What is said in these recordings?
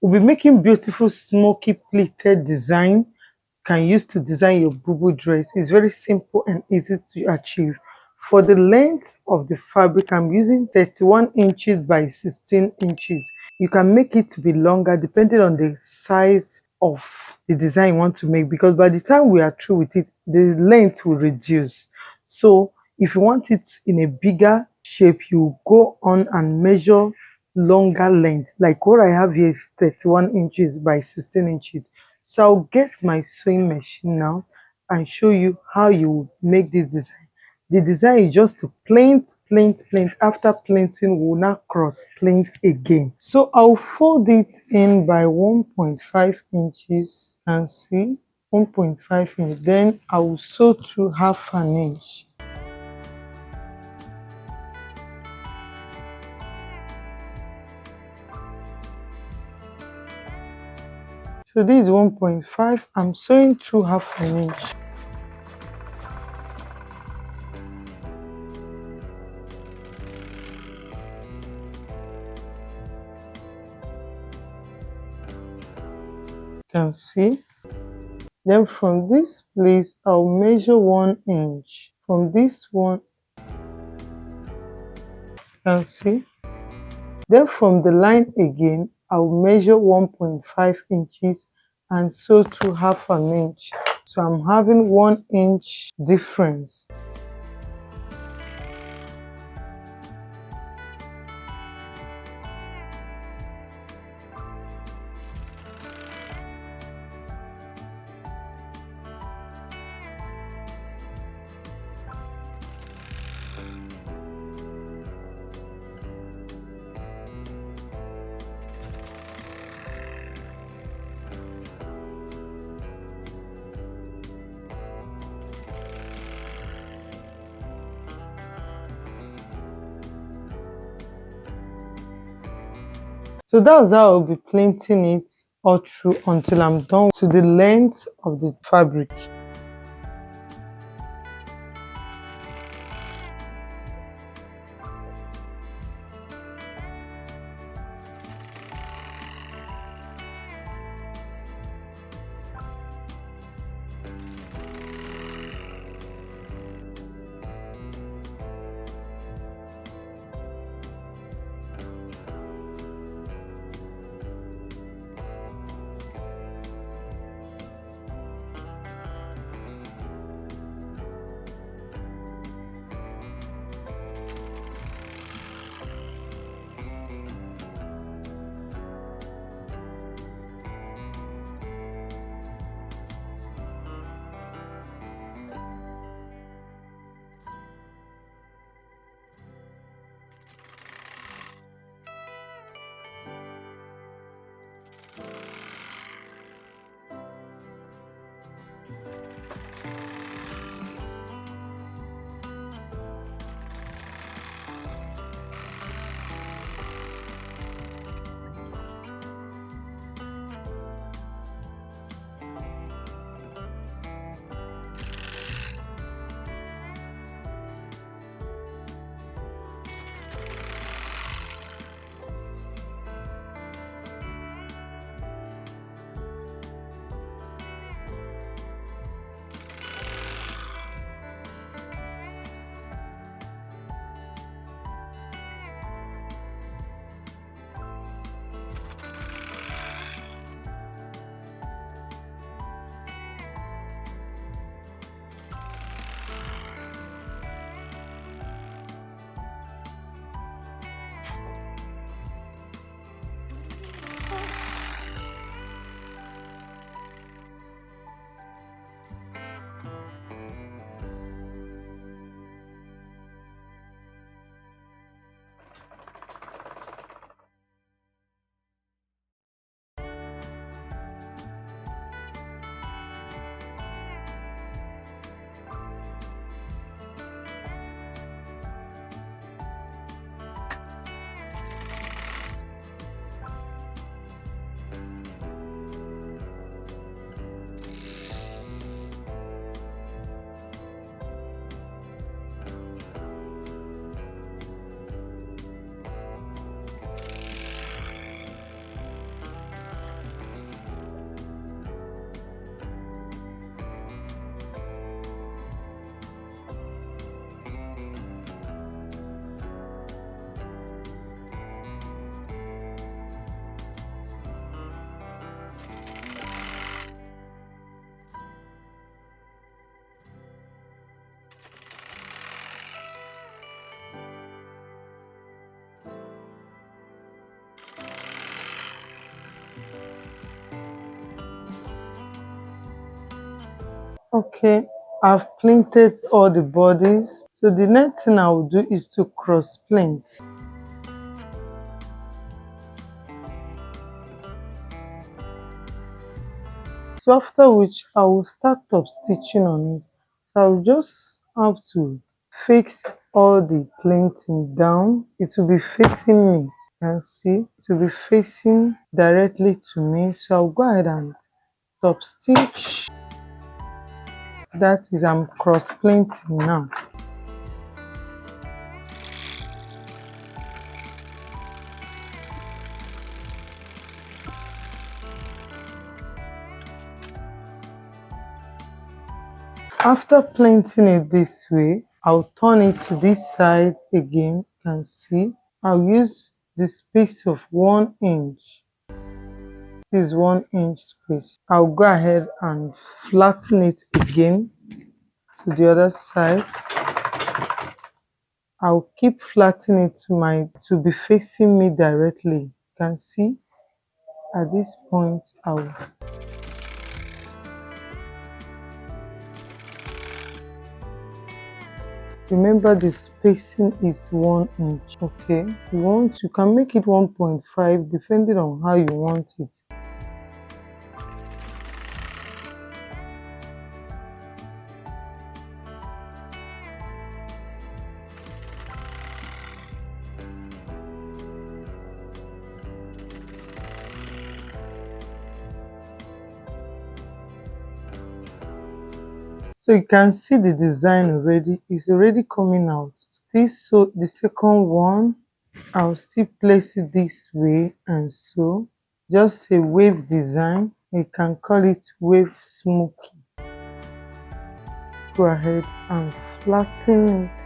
We'll be making beautiful smoky pleated design. Can use to design your boo dress. It's very simple and easy to achieve. For the length of the fabric, I'm using 31 inches by 16 inches. You can make it to be longer depending on the size of the design you want to make, because by the time we are through with it, the length will reduce. So if you want it in a bigger shape, you go on and measure longer length. Like what I have here is 31 inches by 16 inches. So I'll get my sewing machine now and show you how you make this design. The design is just to plaint, plaint, plaint. After plainting, we'll now cross plaint again. So I'll fold it in by 1.5 inches and see 1.5 inch. Then I will sew through half an inch. So this is 1.5. I'm sewing through half an inch. Can see. Then from this place, I'll measure 1 inch. From this one, can see. Then from the line again, I'll measure 1.5 inches and sew through half an inch. So I'm having 1 inch difference. So that's how I'll be plating it all through until I'm done to the length of the fabric. Okay, I've printed all the bodies. So the next thing I will do is to cross print. So after which I will start up stitching on it. So I will just have to fix all the printing down. It will be facing me. You can see it will be facing directly to me. So I'll go ahead and top stitch. That is, I'm cross printing now. After planting it this way, I'll turn it to this side again. You can see I'll use the space of 1 inch. This is 1 inch space. I'll go ahead and flatten it again to the other side. I'll keep flattening it to be facing me directly. You can see at this point I'll remember the spacing is 1 inch. Okay, you can make it 1.5 depending on how you want it. So you can see the design already, it's already coming out. Still, so the second one, I'll still place it this way and so. Just a wave design. You can call it wave smoking. Go ahead and flatten it.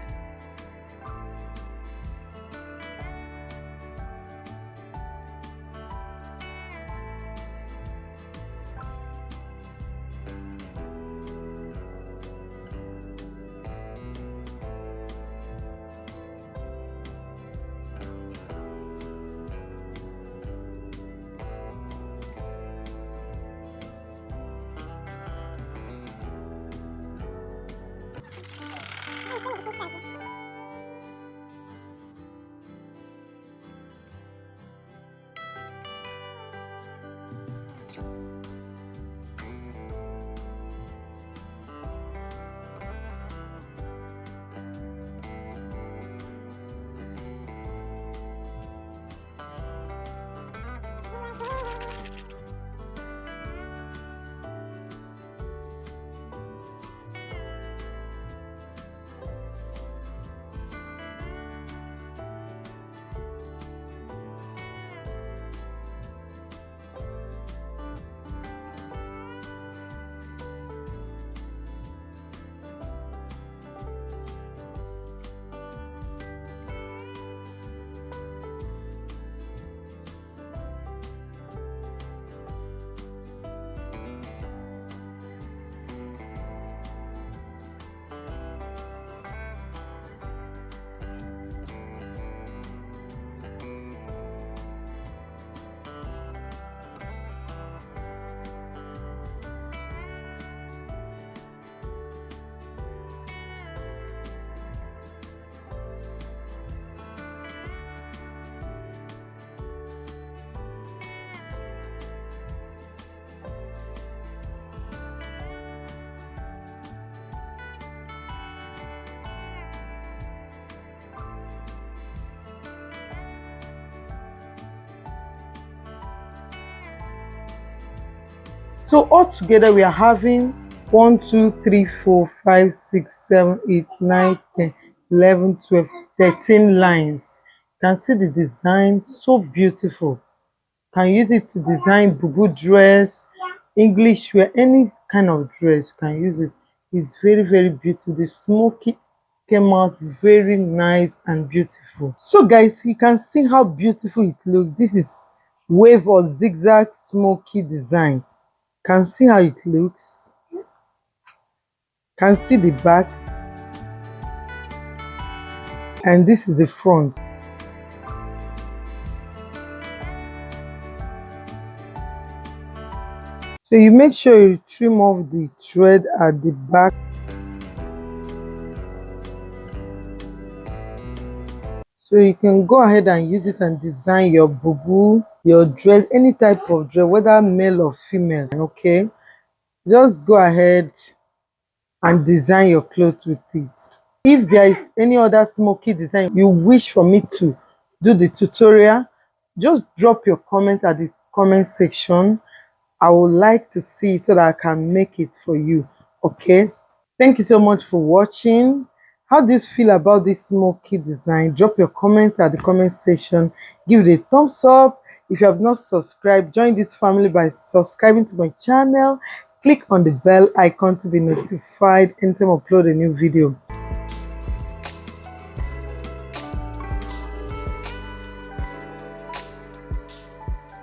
So altogether we are having 1, 2, 3, 4, 5, 6, 7, 8, 9, 10, 11, 12, 13 lines. You can see the design, so beautiful. You can use it to design bubu dress, English wear, any kind of dress you can use it. It's very, very beautiful. The smoky came out very nice and beautiful. So guys, you can see how beautiful it looks. This is wave or zigzag smoky design. Can see how it looks. Can see the back, and this is the front. So So you make sure you trim off the thread at the back. So you can go ahead and use it and design your bubu, your dress, any type of dress, whether male or female. Okay, just go ahead and design your clothes with it. If there is any other smoky design you wish for me to do the tutorial, just drop your comment at the comment section. I would like to see it so that I can make it for you. Okay, thank you so much for watching. How do you feel about this smoky design? Drop your comment at the comment section. Give it a thumbs up. If you have not subscribed, join this family by subscribing to my channel. Click on the bell icon to be notified anytime I upload a new video.